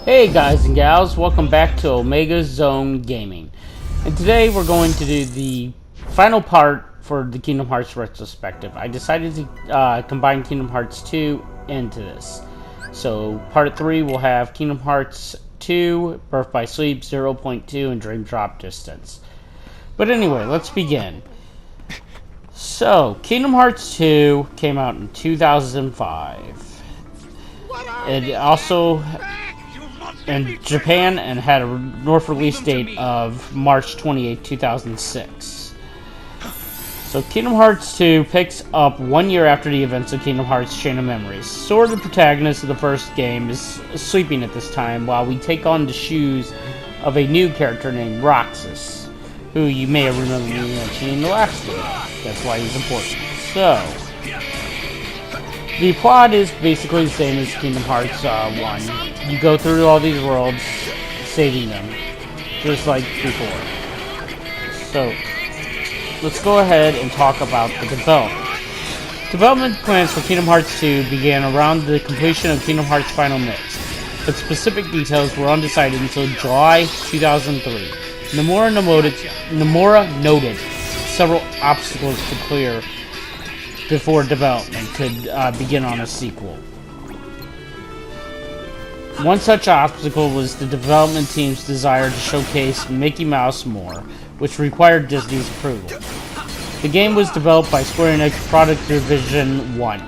Hey guys and gals, welcome back to Omega Zone Gaming. And today we're going to do the final part for the Kingdom Hearts retrospective. I decided to combine Kingdom Hearts 2 into this. So part 3 will have Kingdom Hearts 2, Birth by Sleep, 0.2, and Dream Drop Distance. But anyway, let's begin. So, Kingdom Hearts 2 came out in 2005. It also in Japan and had a North release date of March 28, 2006. So Kingdom Hearts 2 picks up 1 year after the events of Kingdom Hearts Chain of Memories. Sora, the protagonist of the first game, is sleeping at this time while we take on the shoes of a new character named Roxas, who you may have remembered me mentioning in the last video. That's why he's important. So, the plot is basically the same as Kingdom Hearts 1. You go through all these worlds, saving them, just like before. So, let's go ahead and talk about the development. Development plans for Kingdom Hearts 2 began around the completion of Kingdom Hearts Final Mix, but specific details were undecided until July 2003. Nomura noted several obstacles to clear before development could begin on a sequel. One such obstacle was the development team's desire to showcase Mickey Mouse more, which required Disney's approval. The game was developed by Square Enix Product Division 1,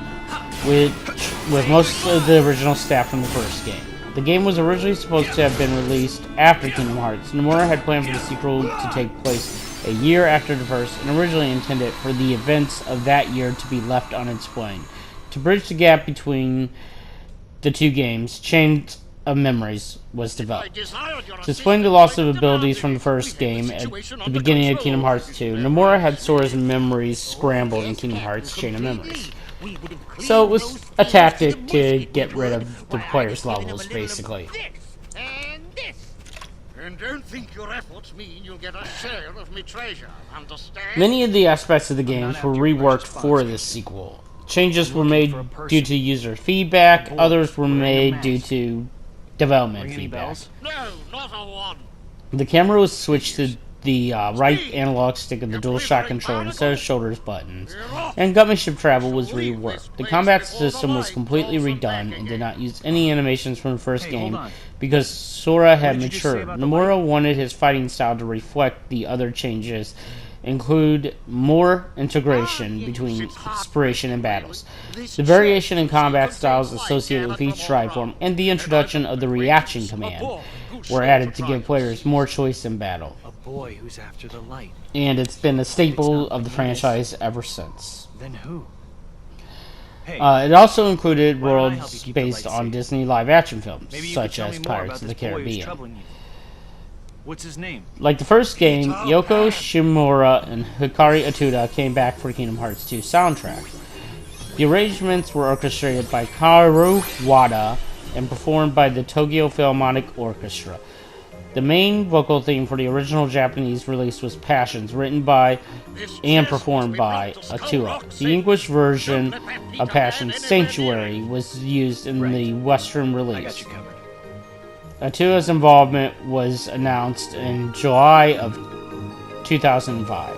with most of the original staff from the first game. The game was originally supposed to have been released after Kingdom Hearts. Nomura had planned for the sequel to take place a year after the first, and originally intended for the events of that year to be left unexplained. To bridge the gap between the two games, Chain of Memories was developed. To explain the loss of abilities from the first game at the beginning of Kingdom Hearts 2, Nomura had Sora's memories scrambled in Kingdom Hearts Chain of Memories. So it was a tactic to get rid of the player's levels, basically. And don't think your efforts mean you'll get a share of me treasure, understand? Many of the aspects of the games were reworked for this sequel. Changes were made due to user feedback, others were made due to development feedback. No, not a one. The camera was switched to the right analog stick of the DualShock controller instead of shoulders buttons, and gunmanship travel was reworked. The combat system was completely redone and did not use any animations from the first game because Sora had matured. Nomura wanted his fighting style to reflect the other changes, include more integration between inspiration and battles, the variation in combat styles associated with each strike form, and the introduction of the reaction command were added to give players more choice in battle. Boy who's after the light. And it's been a staple of the franchise ever since. Then who? It also included worlds based on Disney live-action films, such as Pirates of the Caribbean. What's his name? like the first game, Yoko Shimomura and Hikari Atuda came back for Kingdom Hearts 2 soundtrack. The arrangements were orchestrated by Kaoru Wada and performed by the Tokyo Philharmonic Orchestra. The main vocal theme for the original Japanese release was Passions, written by and performed by Atua. The English version of Passions, Sanctuary, was used in the Western release. Atua's involvement was announced in July of 2005.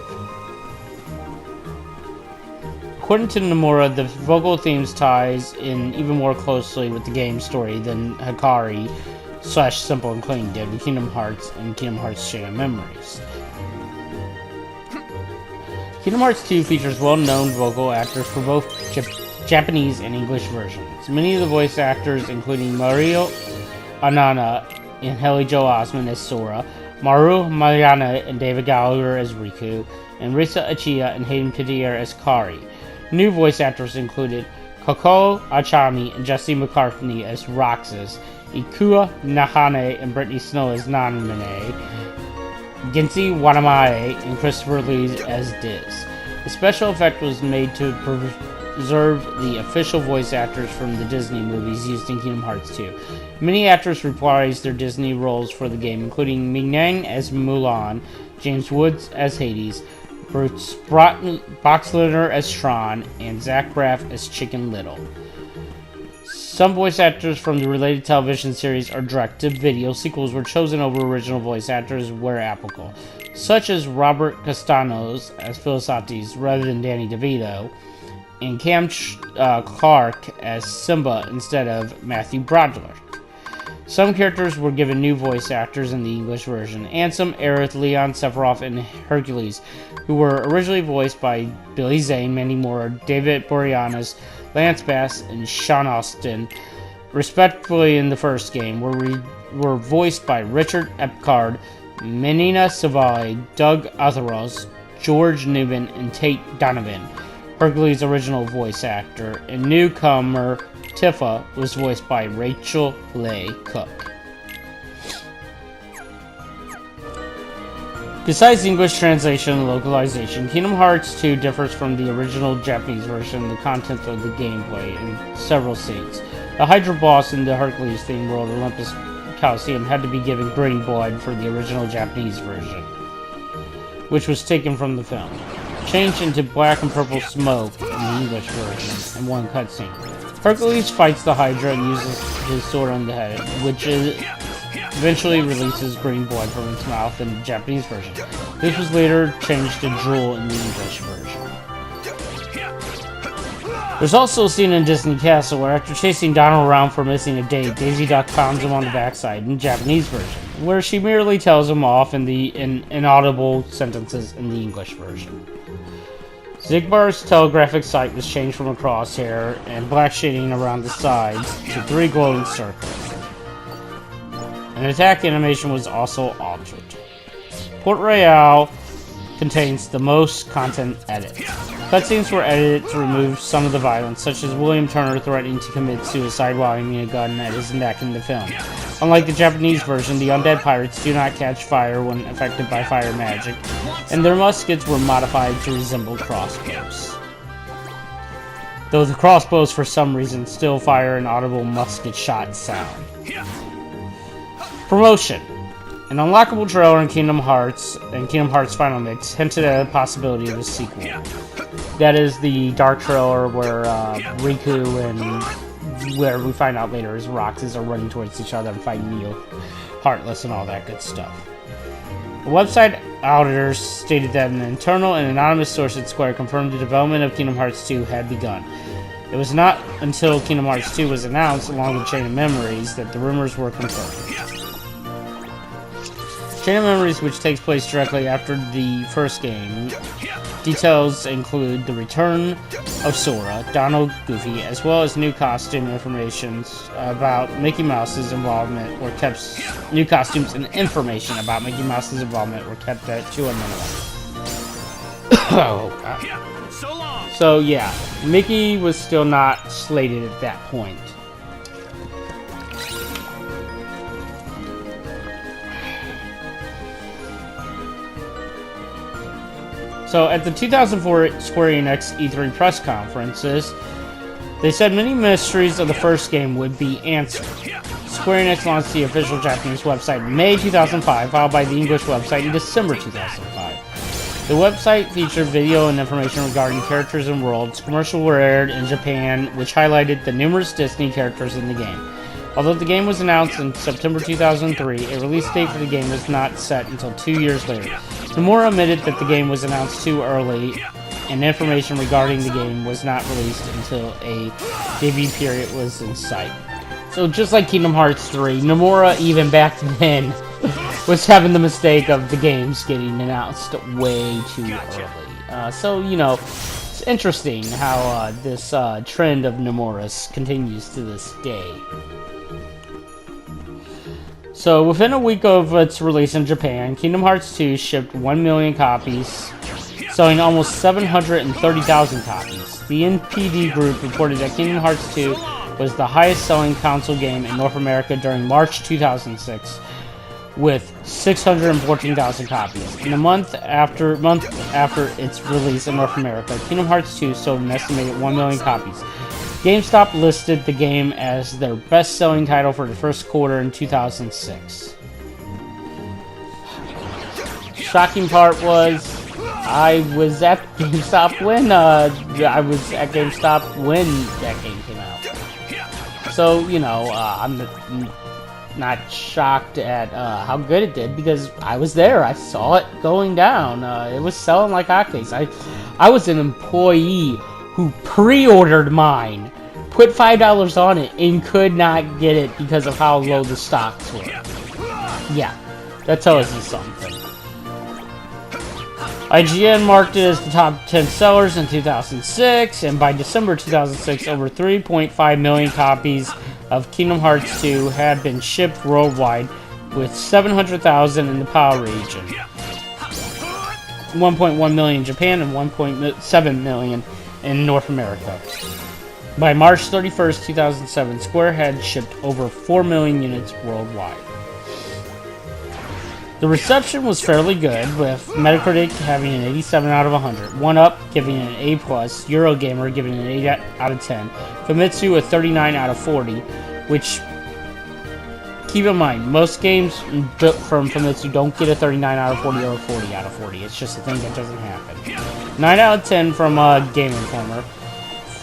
According to Nomura, the vocal themes ties in even more closely with the game's story than Hikari / Simple and Clean did with Kingdom Hearts and Kingdom Hearts Chain of Memories. Kingdom Hearts 2 features well-known vocal actors for both Japanese and English versions. Many of the voice actors, including Mario Anana and Haley Joel Osment as Sora, Maru Mariana and David Gallagher as Riku, and Risa Achia and Hayden Panettiere as Kari. New voice actors included Koko Achami and Jesse McCartney as Roxas, Ikua Nahane and Brittany Snow as Nanmane, Gincy Watanabe and Christopher Lee as Diz. The special effect was made to preserve the official voice actors from the Disney movies used in Kingdom Hearts 2. Many actors reprised their Disney roles for the game, including Ming Yang as Mulan, James Woods as Hades, Bruce Boxleitner as Tron, and Zach Braff as Chicken Little. Some voice actors from the related television series or direct-to-video sequels were chosen over original voice actors where applicable, such as Robert Castanos as Philosophes rather than Danny DeVito, and Cam Clark as Simba instead of Matthew Broderick. Some characters were given new voice actors in the English version. Ansem, Aerith, Leon, Sephiroth, and Hercules, who were originally voiced by Billy Zane, Mandy Moore, David Boreanaz, Lance Bass, and Sean Austin, respectively in the first game, were voiced by Richard Epcard, Menina Savali, Doug Atharos, George Newman, and Tate Donovan. Hercules' original voice actor, and newcomer Tifa was voiced by Rachel Leigh Cook. Besides English translation and localization, Kingdom Hearts 2 differs from the original Japanese version in the content of the gameplay in several scenes. The Hydra boss in the Hercules themed world Olympus Coliseum had to be given green blood for the original Japanese version, which was taken from the film. Changed into black and purple smoke in the English version in one cutscene. Hercules fights the Hydra and uses his sword on the head, which eventually releases green blood from its mouth in the Japanese version. This was later changed to drool in the English version. There's also a scene in Disney Castle where after chasing Donald around for missing a date, Daisy Duck pounds him on the backside in the Japanese version, where she merely tells him off in inaudible sentences in the English version. Zigbar's telegraphic sight was changed from a crosshair and black shading around the sides to 3 glowing circles. An attack animation was also altered. Port Royale contains the most content edits. Cutscenes were edited to remove some of the violence, such as William Turner threatening to commit suicide while aiming a gun at his neck in the film. Unlike the Japanese version, the undead pirates do not catch fire when affected by fire magic, and their muskets were modified to resemble crossbows. Though the crossbows, for some reason, still fire an audible musket shot sound. Promotion. An unlockable trailer in Kingdom Hearts and Kingdom Hearts Final Mix hinted at the possibility of a sequel. That is the dark trailer where Riku and where we find out later is Roxas are running towards each other and fighting Neo, Heartless, and all that good stuff. The website auditors stated that an internal and anonymous source at Square confirmed the development of Kingdom Hearts 2 had begun. It was not until Kingdom Hearts 2 was announced, along with Chain of Memories, that the rumors were confirmed. Chain of Memories, which takes place directly after the first game, details include the return of Sora, Donald, Goofy, as well as new costume information about Mickey Mouse's involvement were kept. New costumes and information about Mickey Mouse's involvement were kept to a minimum. Oh, God. So yeah, Mickey was still not slated at that point. So at the 2004 Square Enix E3 press conferences, they said many mysteries of the first game would be answered. Square Enix launched the official Japanese website in May 2005, followed by the English website in December 2005. The website featured video and information regarding characters and worlds. Commercials were aired in Japan, which highlighted the numerous Disney characters in the game. Although the game was announced in September 2003, a release date for the game was not set until 2 years later. Nomura admitted that the game was announced too early, and information regarding the game was not released until a debut period was in sight. So just like Kingdom Hearts 3, Nomura even back then was having the mistake of the games getting announced way too early. So, you know, it's interesting how this trend of Nomura's continues to this day. So, within a week of its release in Japan, Kingdom Hearts 2 shipped 1 million copies, selling almost 730,000 copies. The NPD Group reported that Kingdom Hearts 2 was the highest-selling console game in North America during March 2006, with 614,000 copies. In a month after its release in North America, Kingdom Hearts 2 sold an estimated 1 million copies. GameStop listed the game as their best-selling title for the first quarter in 2006. Shocking part was, I was at GameStop when that game came out. So, you know, I'm not shocked at how good it did because I was there. I saw it going down. It was selling like hotcakes. I was an employee who pre-ordered mine, put $5 on it, and could not get it because of how low the stocks were. Yeah, that tells you something. IGN marked it as the top 10 sellers in 2006, and by December 2006, over 3.5 million copies of Kingdom Hearts 2 had been shipped worldwide, with 700,000 in the PAL region, 1.1 million in Japan, and 1.7 million in North America. By March 31st, 2007, Square had shipped over 4 million units worldwide. The reception was fairly good, with Metacritic having an 87 out of 100, 1UP giving it an A+, Eurogamer giving it an 8 out of 10, Famitsu a 39 out of 40, which, keep in mind, most games built from Famitsu don't get a 39 out of 40 or a 40 out of 40. It's just a thing that doesn't happen. 9 out of 10 from Game Informer,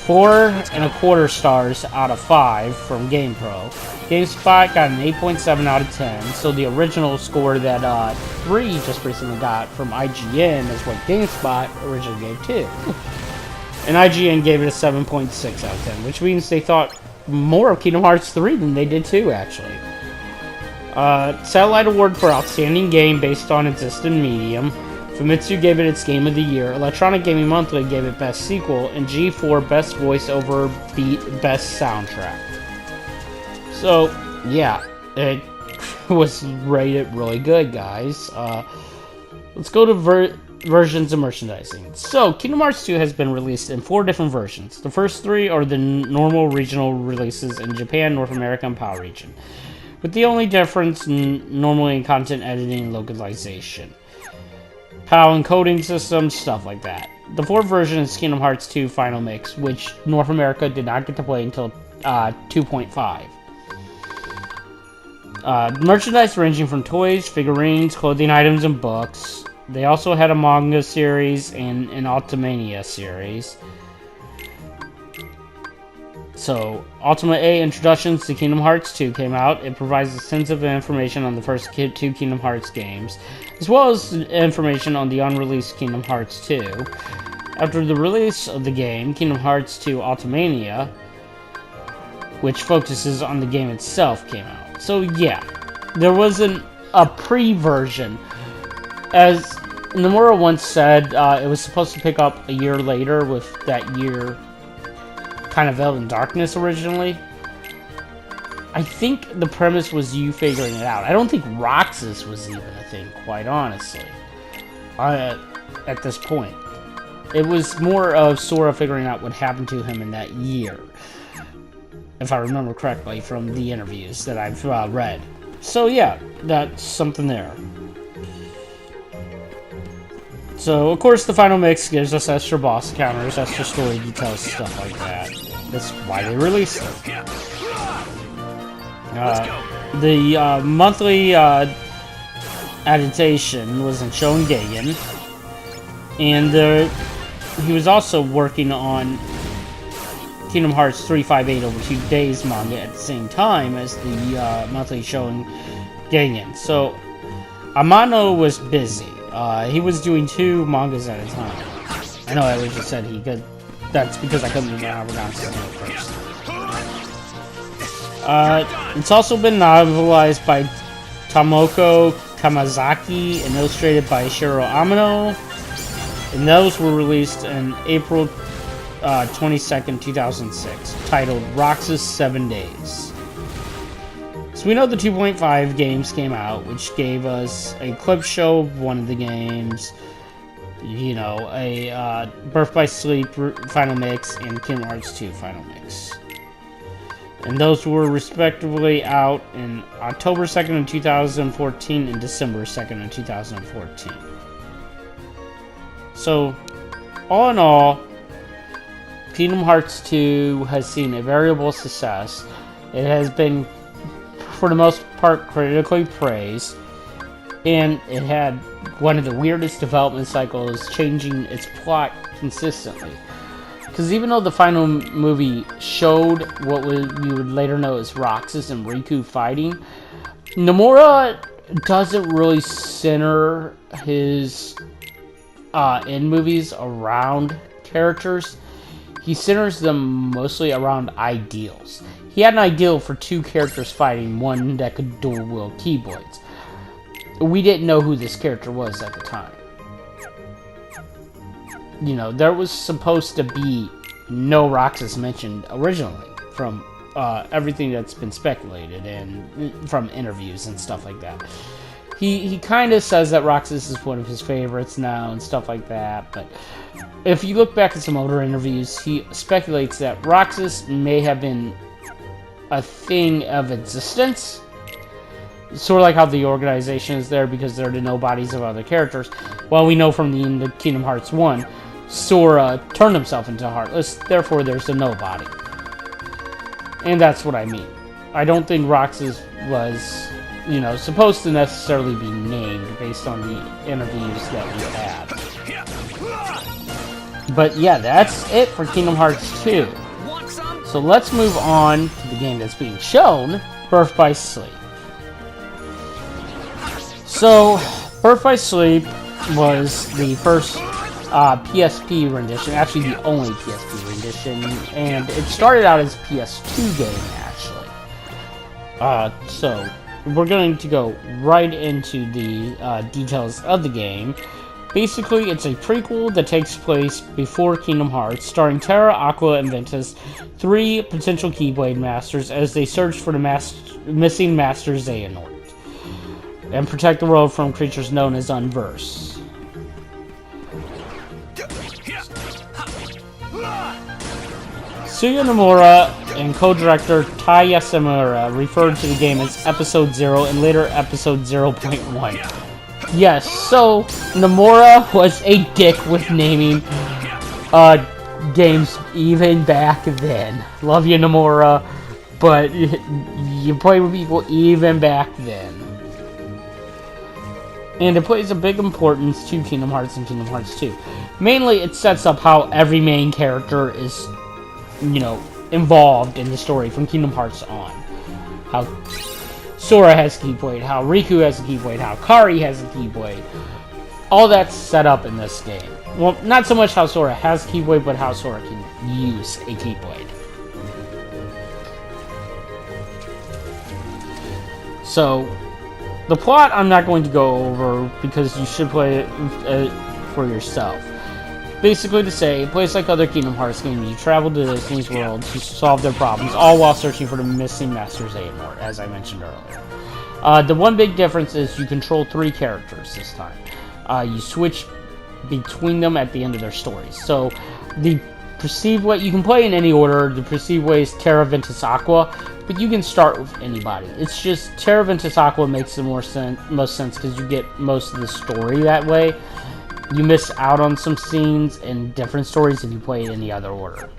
4.25 stars out of 5 from GamePro. GameSpot got an 8.7 out of 10, so the original score that 3 just recently got from IGN is what GameSpot originally gave 2. And IGN gave it a 7.6 out of 10, which means they thought more of Kingdom Hearts 3 than they did 2, actually. Satellite Award for Outstanding Game based on existing medium. Famitsu gave it its Game of the Year, Electronic Gaming Monthly gave it Best Sequel, and G4 Best Voiceover Beat Best Soundtrack. So, yeah, it was rated really good, guys. Let's go to versions of merchandising. So, Kingdom Hearts 2 has been released in 4 different versions. The first 3 are the normal regional releases in Japan, North America, and PAL region, with the only difference normally in content editing and localization. PAL encoding systems, stuff like that. The 4th version is Kingdom Hearts 2 Final Mix, which North America did not get to play until 2.5. Merchandise ranging from toys, figurines, clothing items, and books. They also had a manga series and an Ultimania series. So, Ultimate A Introductions to Kingdom Hearts 2 came out. It provides extensive information on the first 2 Kingdom Hearts games, as well as information on the unreleased Kingdom Hearts 2. After the release of the game, Kingdom Hearts 2 Ultimania, which focuses on the game itself, came out. So yeah, there wasn't a pre-version. As Nomura once said, it was supposed to pick up a year later, with that year kind of veiled in darkness originally. I think the premise was you figuring it out. I don't think Roxas was even a thing, quite honestly, at this point. It was more of Sora figuring out what happened to him in that year, if I remember correctly from the interviews that I've read. So yeah, that's something there. So, of course, the Final Mix gives us extra boss counters, extra story details, stuff like that. That's why they released it. The monthly adaptation was in Shonen Geigen, and he was also working on Kingdom Hearts 358 over 2 days manga at the same time as the monthly Shonen Geigen. So, Amano was busy. He was doing 2 mangas at a time. I know I just said he could. That's because I couldn't remember how to pronounce his name first. It's also been novelized by Tomoko Kamazaki and illustrated by Shiro Amano. And those were released in April 22nd, 2006, titled Roxas 7 Days. So we know the 2.5 games came out, which gave us a clip show of one of the games, you know, a Birth by Sleep Final Mix, and Kingdom Hearts 2 Final Mix. And those were respectively out in October 2nd of 2014 and December 2nd of 2014. So, all in all, Kingdom Hearts 2 has seen a variable success. It has been, for the most part, critically praised, and it had one of the weirdest development cycles, changing its plot consistently. Because even though the final movie showed what we would later know as Roxas and Riku fighting, Nomura doesn't really center his in movies around characters. He centers them mostly around ideals. He had an ideal for two characters fighting, one that could dual-wield Keyblades. We didn't know who this character was at the time. You know, there was supposed to be no Roxas mentioned originally from everything that's been speculated and from interviews and stuff like that. He kind of says that Roxas is one of his favorites now and stuff like that, but if you look back at some older interviews, he speculates that Roxas may have been a thing of existence, sort of like how the organization is there because there are the nobodies of other characters. Well, we know from the end of Kingdom Hearts 1, Sora turned himself into Heartless, therefore there's a nobody. And that's what I mean. I don't think Roxas was, you know, supposed to necessarily be named based on the interviews that we had. But yeah, that's it for Kingdom Hearts 2. So let's move on to the game that's being shown, Birth by Sleep. So, Birth by Sleep was the first PSP rendition, actually the only PSP rendition, and it started out as a PS2 game, actually. So, we're going to go right into the details of the game. Basically, it's a prequel that takes place before Kingdom Hearts, starring Terra, Aqua, and Ventus, three potential Keyblade Masters, as they search for the missing Master Xehanort, and protect the world from creatures known as Unverse. Suya Nomura and co-director Tai Yasamura referred to the game as Episode 0 and later Episode 0.1. Yes, so Nomura was a dick with naming games even back then. Love you, Nomura, but you play with people even back then. And it plays a big importance to Kingdom Hearts and Kingdom Hearts 2. Mainly, it sets up how every main character is, you know, involved in the story from Kingdom Hearts on. How Sora has a Keyblade, how Riku has a Keyblade, how Kari has a Keyblade. All that's set up in this game. Well, not so much how Sora has a Keyblade, but how Sora can use a Keyblade. So, the plot I'm not going to go over because you should play it for yourself. Basically to say, it plays like other Kingdom Hearts games. You travel to Disney's world to solve their problems, all while searching for the missing Master Xehanort, as I mentioned earlier. The one big difference is you control three characters this time. You switch between them at the end of their stories. So, the perceived way, you can play in any order. The perceived way is Terra, Ventus, Aqua, but you can start with anybody. It's just Terra, Ventus, Aqua makes the most sense because you get most of the story that way. You miss out on some scenes and different stories if you play it in the other order.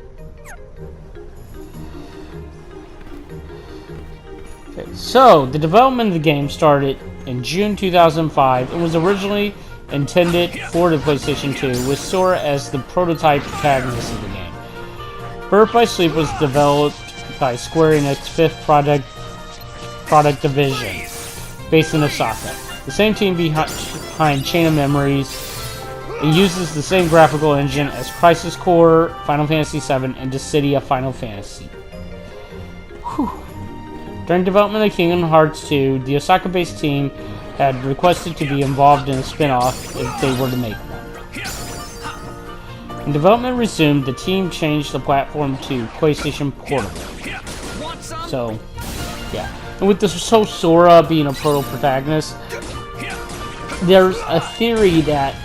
Okay, so the development of the game started in June 2005 and was originally intended for the PlayStation 2, with Sora as the prototype protagonist of the game. Birth by Sleep was developed by Square Enix fifth product division, based in Osaka. The same team behind Chain of Memories. It uses the same graphical engine as Crisis Core, Final Fantasy VII, and Dissidia Final Fantasy. Whew. During development of Kingdom Hearts 2, the Osaka-based team had requested to be involved in a spin-off if they were to make one. When development resumed, the team changed the platform to PlayStation Portable. So, yeah. And with the Sora being a proto-protagonist, there's a theory that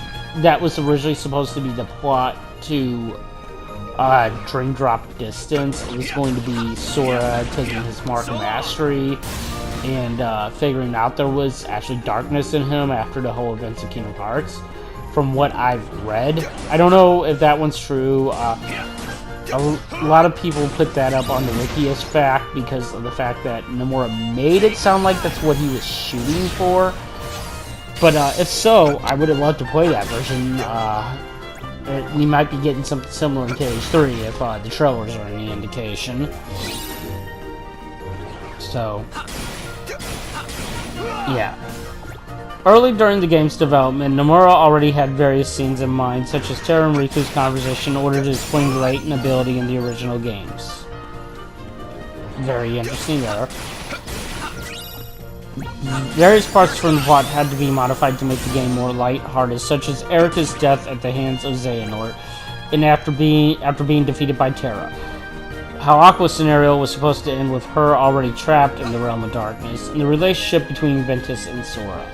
was originally supposed to be the plot to Dream Drop Distance. It was going to be Sora taking his mark of mastery and figuring out there was actually darkness in him after the whole events of Kingdom Hearts, from what I've read. I don't know if that one's true. A lot of people put that up on the wiki as fact because of the fact that Nomura made it sound like that's what he was shooting for. But if so, I would have loved to play that version. We might be getting something similar in KH3 if the trailers are any indication. So, yeah. Early during the game's development, Nomura already had various scenes in mind, such as Terra and Riku's conversation in order to explain the latent ability in the original games. Very interesting there. Various parts from the plot had to be modified to make the game more light-hearted, such as Erika's death at the hands of Xehanort, and after being defeated by Terra. How Aqua's scenario was supposed to end with her already trapped in the realm of darkness, and the relationship between Ventus and Sora.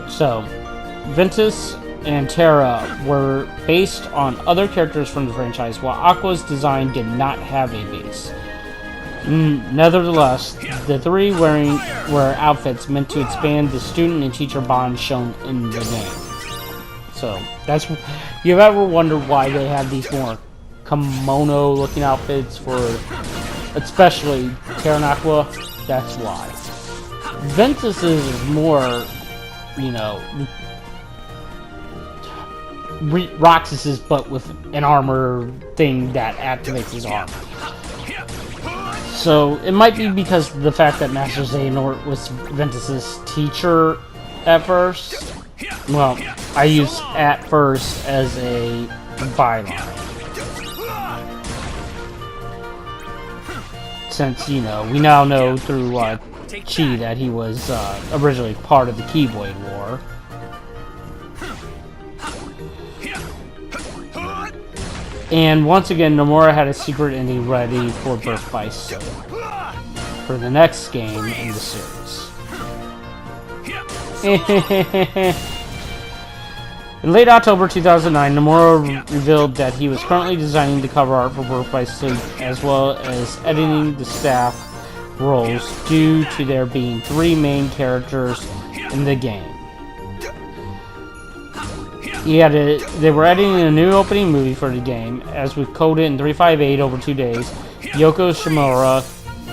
So, Ventus and Terra were based on other characters from the franchise, while Aqua's design did not have a base. Nevertheless, the three wear outfits meant to expand the student and teacher bond shown in the game. So, that's if you've ever wondered why they have these more kimono-looking outfits for, especially Terra and Aqua, that's why. Ventus is more, you know, Roxas's, but with an armor thing that activates his armor. So, it might be because of the fact that Master Xehanort was Ventus's teacher at first. Well, I use "at first" as a byline. Since, you know, we now know through Chi that he was originally part of the Keyblade War. And once again, Nomura had a secret ending ready for Birth by Sleep for the next game in the series. In late October 2009, Nomura revealed that he was currently designing the cover art for Birth by Sleep, as well as editing the staff roles due to there being 3 main characters in the game. They were editing a new opening movie for the game, as we coded in 358 over 2 days. Yoko Shimura,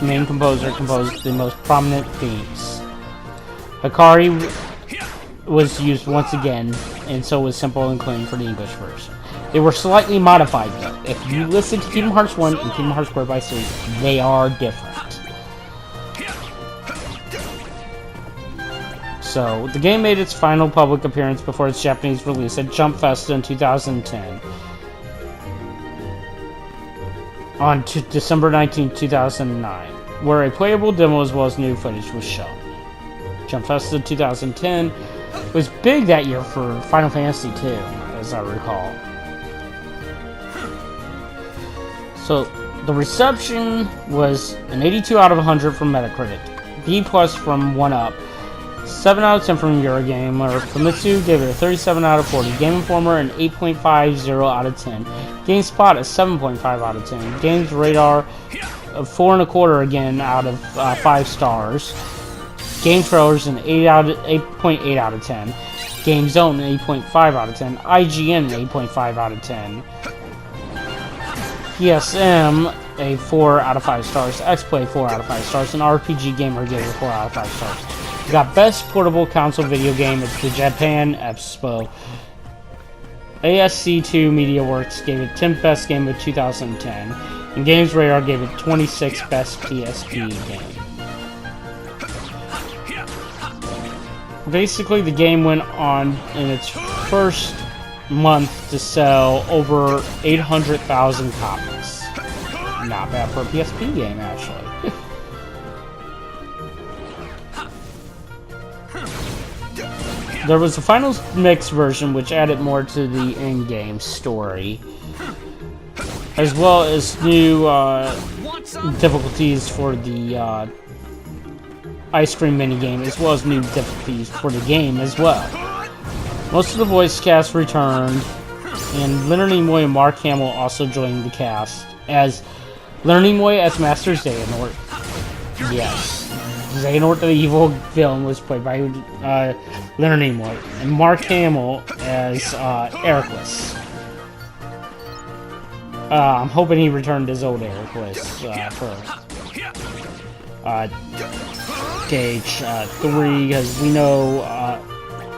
main composer, composed the most prominent themes. Hikari was used once again, and so was Simple and Clean for the English version. They were slightly modified though. If you listen to Kingdom Hearts 1 and Kingdom Hearts Birth by Sleep, they are different. So, the game made its final public appearance before its Japanese release at Jump Festa in 2010. On December 19, 2009, where a playable demo as well as new footage was shown. Jump Festa 2010 was big that year for Final Fantasy II, as I recall. So, the reception was an 82 out of 100 from Metacritic, B+ from 1UP, 7 out of 10 from Eurogamer. Famitsu gave it a 37 out of 40. Game Informer an 8.50 out of 10. GameSpot a 7.5 out of 10. Games Radar a 4.25 again out of 5 stars. Game Trailers an 8.8 out of 10. Game Zone an 8.5 out of 10. IGN an 8.5 out of 10. PSM a 4 out of 5 stars. XPlay 4 out of 5 stars. And RPG Gamer gave it 4 out of 5 stars. We got Best Portable Console Video Game at the Japan Expo. ASC2 MediaWorks gave it 10th Best Game of 2010. And Games Radar gave it 26th Best PSP Game. Basically, the game went on in its first month to sell over 800,000 copies. Not bad for a PSP game, actually. There was a final mix version which added more to the in-game story, as well as new difficulties for the ice cream minigame, as well as new difficulties for the game as well. Most of the voice cast returned, and Leonard Nimoy and Mark Hamill also joined the cast, as Leonard Nimoy as Master Xehanort. Yes. Xehanort the evil villain was played by Leonard Nimoy, and Mark Hamill as Ericless. I'm hoping he returned as old Ericless for Gage 3, because we know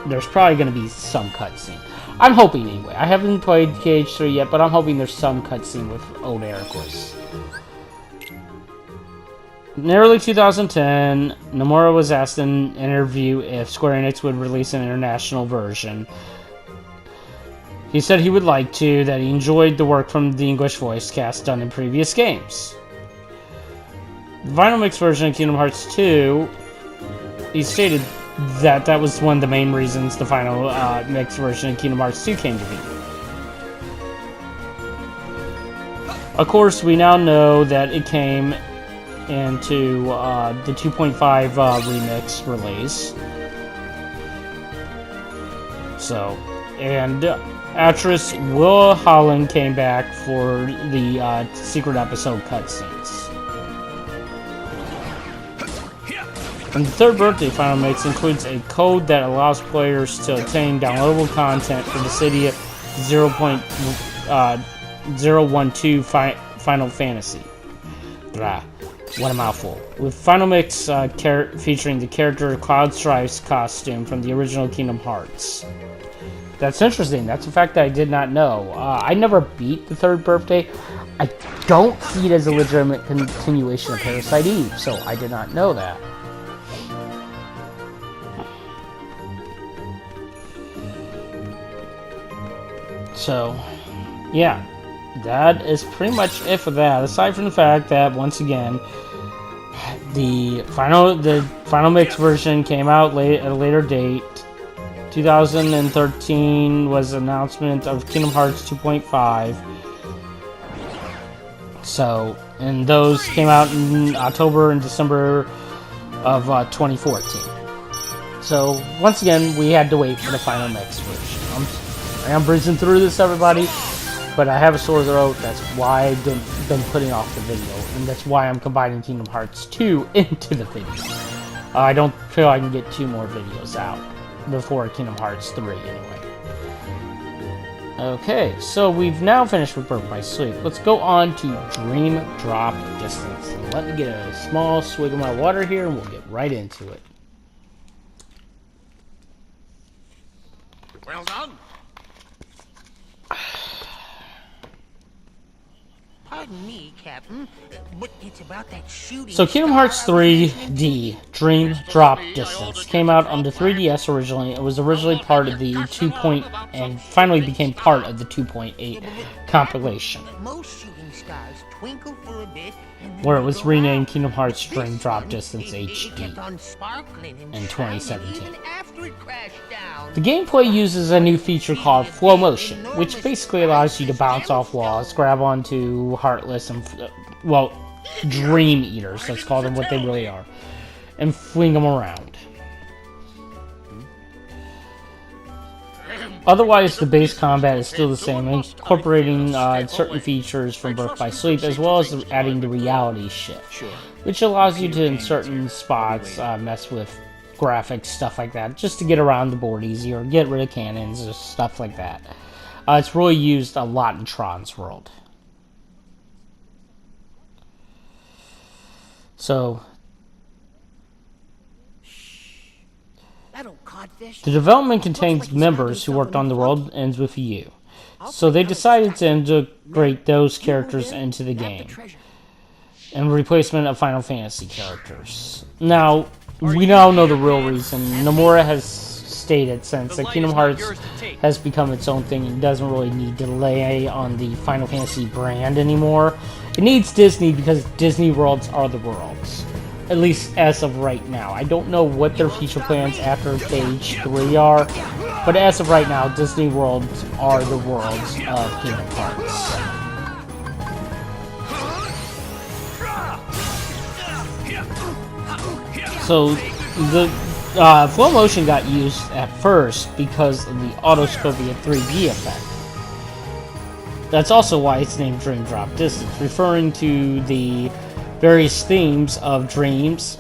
there's probably going to be some cutscene. I'm hoping anyway. I haven't played KH3 yet, but I'm hoping there's some cutscene with old Eric voice. In early 2010, Nomura was asked in an interview if Square Enix would release an international version. He said he would like to, that he enjoyed the work from the English voice cast done in previous games. The vinyl mix version of Kingdom Hearts 2, he stated that that was one of the main reasons the final mix version of Kingdom Hearts 2 came to be. Of course, we now know that it came into the 2.5 remix release. So, and actress Will Holland came back for the secret episode cutscenes. And the third birthday final mix includes a code that allows players to obtain downloadable content for the City 0.012 Final Fantasy. Blah. What a mouthful. With Final Mix featuring the character Cloud Strife's costume from the original Kingdom Hearts. That's interesting. That's a fact that I did not know. I never beat the third birthday. I don't see it as a legitimate continuation of Parasite Eve, so I did not know that. So, yeah. That is pretty much it for that, aside from the fact that, once again, the final mix version came out at a later date. 2013 was an announcement of Kingdom Hearts 2.5. So, and those came out in October and December of 2014. So, once again, we had to wait for the final mix version. I'm breezing through this, everybody. But I have a sore throat, that's why I've been putting off the video, and that's why I'm combining Kingdom Hearts 2 into the video. I don't feel I can get 2 more videos out before Kingdom Hearts 3 anyway. Okay, so we've now finished with Birth by Sleep. Let's go on to Dream Drop Distance. Let me get a small swig of my water here, and we'll get right into it. Well done. Pardon me, Captain, but it's about that shooting. So Kingdom Hearts 3D Dream Drop Distance came out on the 3DS originally. It was originally part of the 2. And finally became part of the 2.8 compilation, Most shooting stars twinkle for a bit, and then where it they was go renamed out. Kingdom Hearts This Dream Drop one, Distance it HD. kept on sparkling and in shining 2017. even after it crashed down. The gameplay uses a new feature called Flow Motion, which basically allows you to bounce off walls, grab onto Heartless and, well, Dream Eaters, let's call them what they really are, and fling them around. Otherwise, the base combat is still the same, incorporating certain features from Birth by Sleep, as well as adding the reality shift, which allows you to, in certain spots, mess with graphics, stuff like that, just to get around the board easier, get rid of cannons, or stuff like that. It's really used a lot in Tron's world. So, the development contains members who worked on the world, ends with you. So they decided to integrate those characters into the game, in replacement of Final Fantasy characters. Now, we now know the real reason. Nomura has stated since that Kingdom Hearts has become its own thing and doesn't really need to lay on the Final Fantasy brand anymore. It needs Disney because Disney worlds are the worlds. At least as of right now. I don't know what their future plans after Stage 3 are, but as of right now, Disney worlds are the worlds of Kingdom Hearts. So, the flow motion got used at first because of the autoscopia 3D effect. That's also why it's named Dream Drop Distance, referring to the various themes of dreams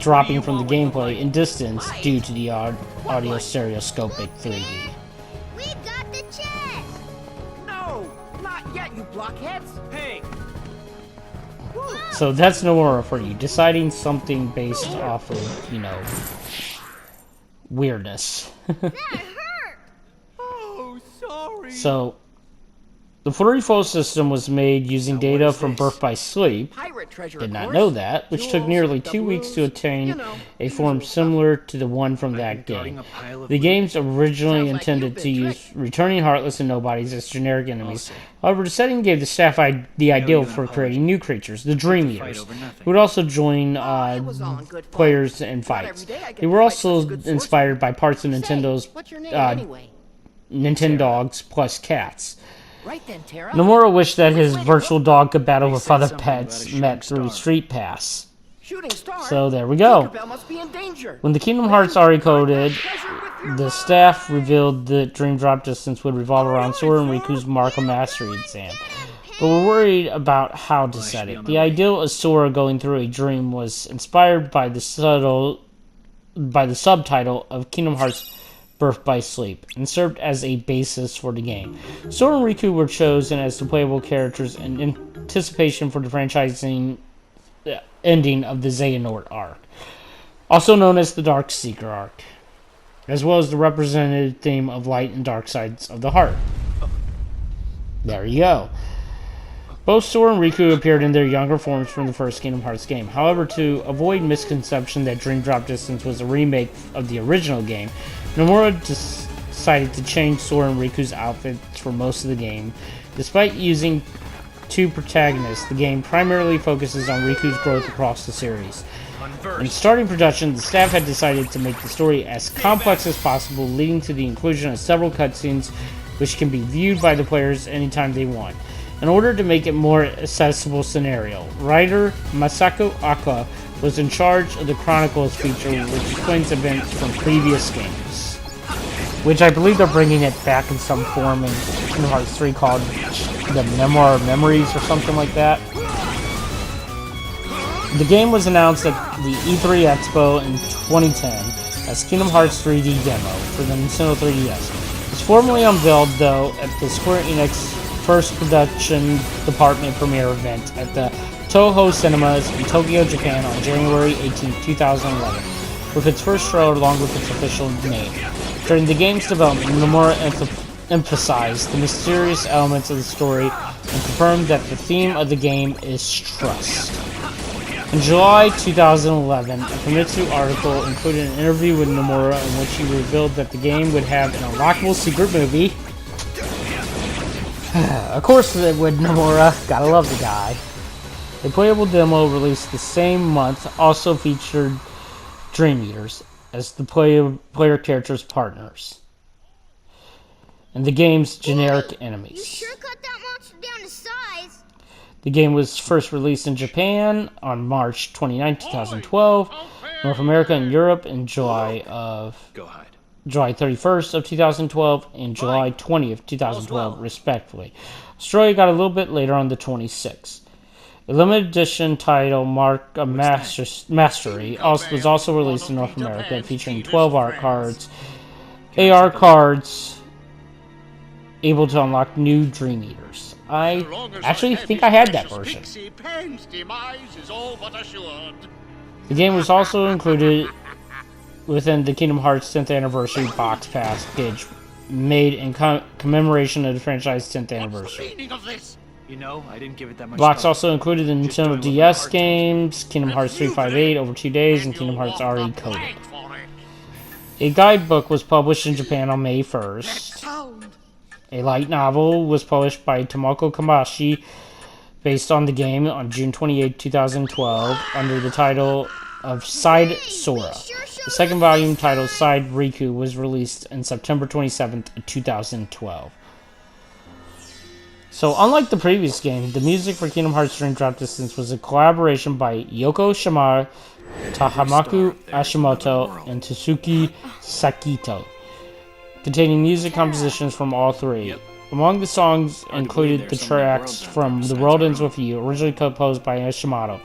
dropping from the gameplay in distance due to the audio stereoscopic 3D. We've got the chest! No, not yet, you blockheads. Hey, So that's Nomura for you, deciding something based off of, you know, weirdness. That hurt! Oh, So, the threefold system was made using data from Birth by Sleep. Pirate treasure, Did of not course. know that, which took Jewels, nearly 2 weeks to doubloons, attain you know, a form usual similar to the one from I've that been guarding game. a pile of The loot. games originally Sounds like intended you've to been use tricked. returning Heartless and Nobodies as generic enemies. see. However, the setting gave the staff the owe ideal you an for apology. creating new creatures, the Dream to fight Eaters, over nothing. who would also join It was all in good fun. players in Not fights. every day I get They to were fight also such good swordsmen. inspired by parts of Nintendo's What's your name anyway? Nintendogs plus cats. Right then, Tara. Nomura wished that his virtual dog could battle They with said other something about a pets shooting met through star. Street Pass. Shooting star. So there we go. Tinkerbell must be in danger. When the Kingdom Hearts RE coded, Treasure with your the love. staff revealed that Dream Drop Distance would revolve around Sora and Riku's Mark of Mastery exam. But we're worried about how to set it. The ideal of Sora going through a dream was inspired by the subtitle of Kingdom Hearts Birth by Sleep, and served as a basis for the game. Sora and Riku were chosen as the playable characters in anticipation for the franchising ending of the Xehanort arc, also known as the Dark Seeker arc, as well as the representative theme of light and dark sides of the heart. There you go. Both Sora and Riku appeared in their younger forms from the first Kingdom Hearts game. However, to avoid misconception that Dream Drop Distance was a remake of the original game, Nomura decided to change Sora and Riku's outfits for most of the game. Despite using two protagonists, the game primarily focuses on Riku's growth across the series. In starting production, the staff had decided to make the story as complex as possible, leading to the inclusion of several cutscenes which can be viewed by the players anytime they want. In order to make it more accessible scenario, writer Masako Aka was in charge of the Chronicles feature, which explains events from previous games. Which I believe they're bringing it back in some form in Kingdom Hearts 3 called the Memoir of Memories or something like that. The game was announced at the E3 Expo in 2010 as Kingdom Hearts 3D demo for the Nintendo 3DS. It was formally unveiled, though, at the Square Enix First Production Department premiere event at the Toho Cinemas in Tokyo, Japan on January 18, 2011, with its first trailer along with its official name. During the game's development, Nomura emphasized the mysterious elements of the story and confirmed that the theme of the game is trust. In July 2011, a Famitsu article included an interview with Nomura in which he revealed that the game would have an unlockable secret movie. Of course it would, Nomura. Gotta love the guy. A playable demo released the same month also featured Dream Eaters as the player character's partners and the game's generic You enemies. sure cut that monster down to size. The game was first released in Japan on March 29, 2012, North America and Europe in July 31st of 2012 and July 20th, 2012, respectively. Australia got a little bit later on the 26th. A limited edition title, Mark of Mastery, was also released in North America, featuring 12 AR cards able to unlock new Dream Eaters. I actually think I had that version. The game was also included within the Kingdom Hearts 10th Anniversary box package made in commemoration of the franchise's 10th anniversary. You know, I didn't give it that much The box thought. also included the Nintendo DS games, Kingdom Hearts 358 over 2 days, and Kingdom Hearts RE coded. A guidebook was published in Japan on May 1st. A light novel was published by Tomoko Kamashi based on the game on June 28, 2012 under the title of Side Sora. The second volume titled Side Riku was released on September 27th, 2012. So, unlike the previous game, the music for Kingdom Hearts Dream Drop Distance was a collaboration by Yoko Shimada, Tahamaku Ashimoto, and Tsuki Sakito, containing music compositions from all three. Among the songs included the tracks from The World Ends With You, originally composed by Ashimoto,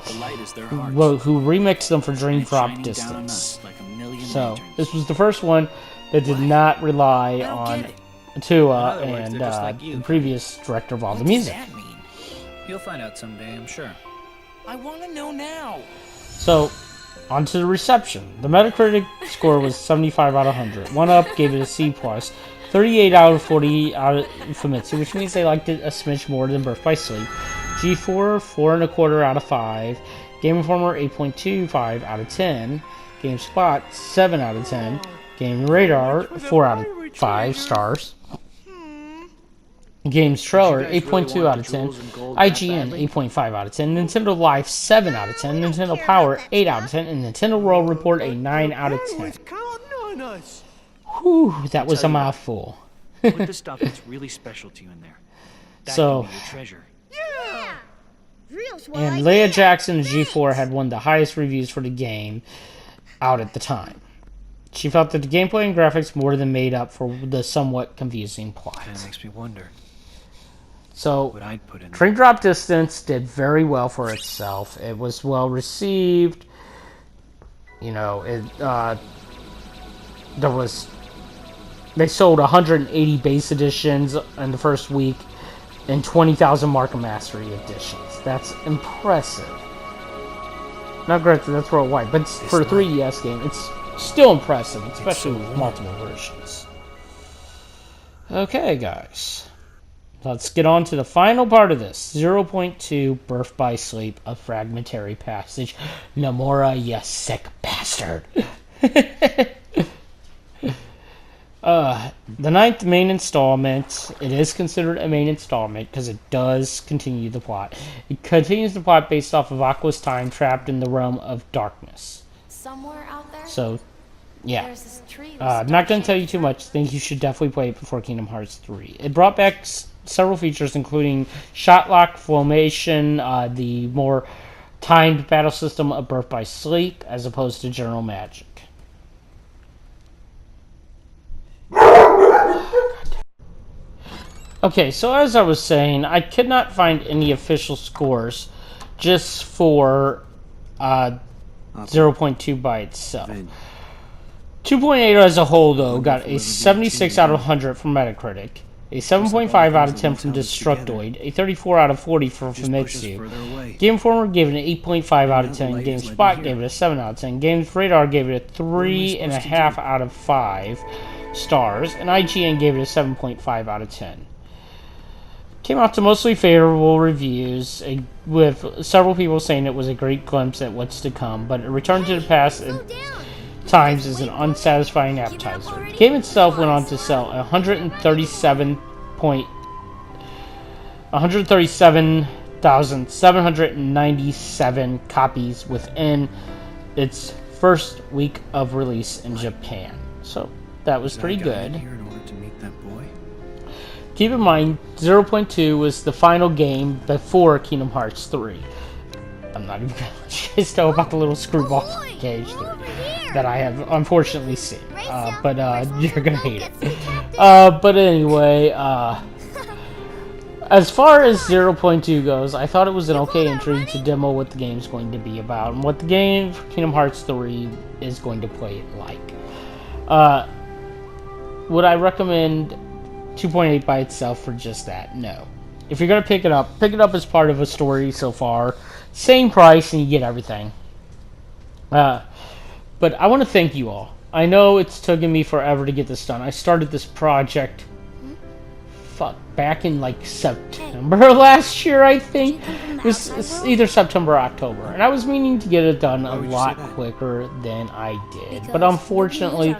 who remixed them for Dream Drop Distance. So, this was the first one that did not rely on Tua and the previous director of all the music. What does that mean? You'll find out someday, I'm sure. I want to know now. So, On to the reception. The Metacritic score was 75 out of 100. 1UP gave it a C+, 38 out of 40 out of Famitsu, which means they liked it a smidge more than Birth by Sleep. G4, 4.25 out of 5. Game Informer, 8.25 out of 10. GameSpot, 7 out of 10. Game Radar, 4 out of 5 stars. Games Trailer, 8.2 out of 10. IGN, 8.5 out of 10. Nintendo Life, 7 out of 10. Nintendo Power, 8 out of 10. And Nintendo World Report, a 9 out of 10. Whew, that was a mouthful. Put the stuff that's really special to you in there. That So- can be your treasure. Yeah. Real swell And idea. Leia Jackson and G4 had one of the highest reviews for the game out at the time. She felt that the gameplay and graphics more than made up for the somewhat confusing plot. That makes me wonder So, what I'd put in there. Train Drop Distance did very well for itself. It was well received. You know, they sold 180 base editions in the first week and 20,000 Mark of Mastery editions. That's impressive. Not granted, that's worldwide, but for a 3DS game, it's still impressive, especially with multiple versions. Okay, guys. Let's get on to the final part of this. 0.2, Birth by Sleep, a fragmentary passage. Nomura, you sick bastard. The 9th main installment, it is considered a main installment because it does continue the plot. It continues the plot based off of Aqua's time trapped in the realm of darkness. Somewhere out there, So, yeah. there's this tree. with I'm not going to star tell you too much. I think you should definitely play it before Kingdom Hearts 3. It brought back several features, including shot lock, formation, the more timed battle system of Birth by Sleep, as opposed to general magic. Okay, so as I was saying, I could not find any official scores just for 0.2 by itself. 2.8 as a whole, though, got a 76 out of 100 from Metacritic, a 7.5 out of 10 from Destructoid, a 34 out of 40 from Famitsu. Game Informer gave it an 8.5 out of 10, GameSpot gave it a 7 out of 10, Games Radar gave it a 3.5 out of 5 stars, and IGN gave it a 7.5 out of 10. Came out to mostly favorable reviews, with several people saying it was a great glimpse at what's to come, but a return to the past at times is an unsatisfying appetizer. The game itself went on to sell 137,797 copies within its first week of release in Japan. So that was pretty good. Keep in mind, 0.2 was the final game before Kingdom Hearts 3. I'm not even going to let you guys know about the little screwball cage 3 that I have unfortunately seen. But you're going to hate it. But anyway, as far as 0.2 goes, I thought it was an okay entry to demo what the game's going to be about and what the game for Kingdom Hearts 3 is going to play like. Would I recommend 2.8 by itself for just that? No. If you're going to pick it up as part of a story so far. Same price and you get everything. But I want to thank you all. I know it's taken me forever to get this done. I started this project back in like September last year, I think. It's either September or October. And I was meaning to get it done a lot quicker than I did. But unfortunately,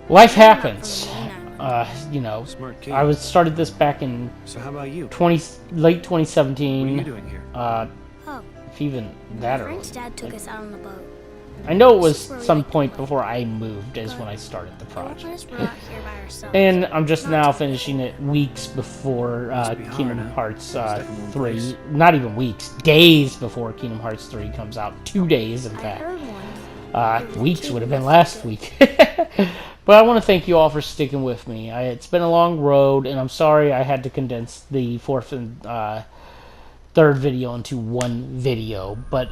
life happens. You know, I started this back in late 2017. What are you doing here? If even that early. Frank's dad took us out on the boat. I know it was some point before I moved is when I started the project. We're out here by ourselves. And I'm just now finishing it weeks before Kingdom Hearts 3. Not even weeks, days before Kingdom Hearts 3 comes out. 2 days, in I fact. heard one. Weeks would have been last week. But I want to thank you all for sticking with me. It's been a long road, and I'm sorry I had to condense the fourth and third video into one video. But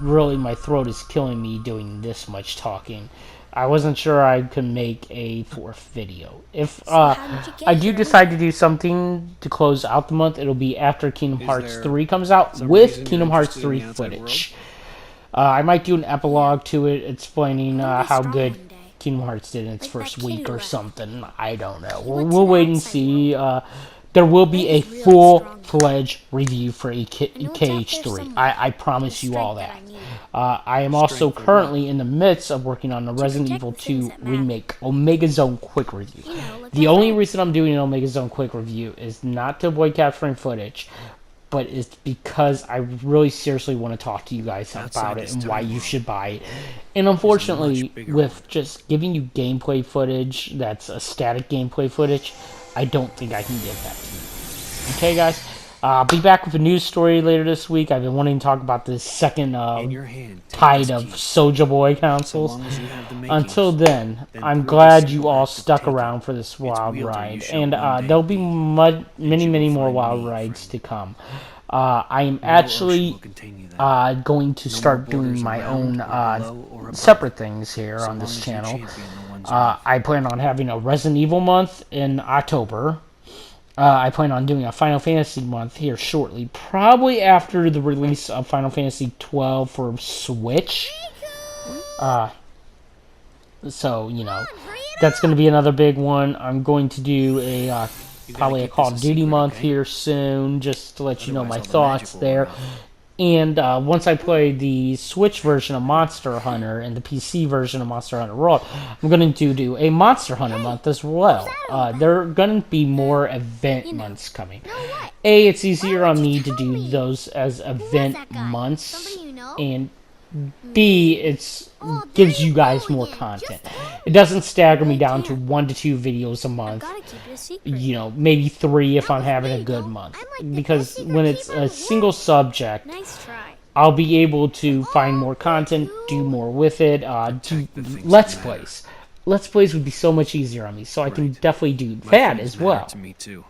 really, my throat is killing me doing this much talking. I wasn't sure I could make a fourth video. If I do decide to do something to close out the month, it'll be after Kingdom Hearts 3 comes out with Kingdom Hearts 3 footage. I might do an epilogue to it explaining I'll be how strong good one day. Kingdom Hearts did in its Like first that kid week who or left. something. I don't know. He We'll, went to we'll the wait and outside see. There will be a Meg is really strong. full-fledged review for know it's out there KH3. somewhere. I promise The you all strength that. that I need. I am also Strength for currently in the midst of working on the To Resident protect Evil the things 2 that matter. remake Omega Zone quick review. You know, like The my only friends. reason I'm doing an Omega Zone quick review is not to avoid capturing footage, but it's because I really seriously want to talk to you guys Outside about it this and why time you world, should buy it. And unfortunately, much bigger with one. just giving you gameplay footage that's a static gameplay footage, I don't think I can give that to you. Okay, guys? I'll be back with a news story later this week. I've been wanting to talk about this second In your hand, take tide this of key. Soulja Boy So consoles. long as you have the makings, Until then, I'm prove glad this you simple all act of stuck taking. around for this wild wielder you ride. shall And one day there'll be be, many, you many will more find wild me, rides friend. to come. I'm No ocean actually will contain you then. going to No start more doing borders my around own or below or above. separate things here So on this long as you channel. champion the ones you love. I plan on having a Resident Evil month in October. I plan on doing a Final Fantasy month here shortly, probably after the release of Final Fantasy 12 for Switch. So, you know, that's going to be another big one. I'm going to do a probably a keep Call this of a Duty secret, month okay? here soon, just to let you know my Otherwise, all the magic thoughts will there. run off. And once I play the Switch version of Monster Hunter and the PC version of Monster Hunter World, I'm going to do a Monster Hunter month as well. There are going to be more event months coming. what? A, it's easier Why would on you me to tell do me? those as Who was event that guy? months, Somebody you know? and B, it's Oh, gives there you you guys go more again. content. Just tell It doesn't stagger me I down to can't. 1 to 2 videos a I've month. gotta keep it a secret. You know, maybe 3 if That I'm was having a me, good though. month. I'm like the Because best secret when it's keeper in a the single world. subject, Nice try. I'll be able to find more content, do more with it, do Protect the things Let's that matter. Plays. Let's Plays would be so much easier on me, so I can Right. definitely do My that friends as matter well. to me too.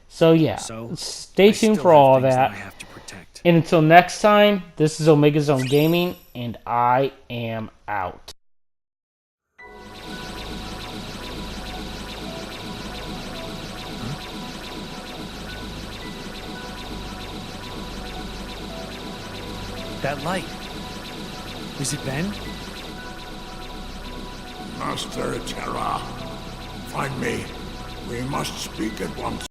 So yeah, So stay I tuned still for have all of things that. I have to protect. And until next time, this is Omega Zone Gaming, and I am out. That light. Is it Ben? Master Terra, find me. We must speak at once.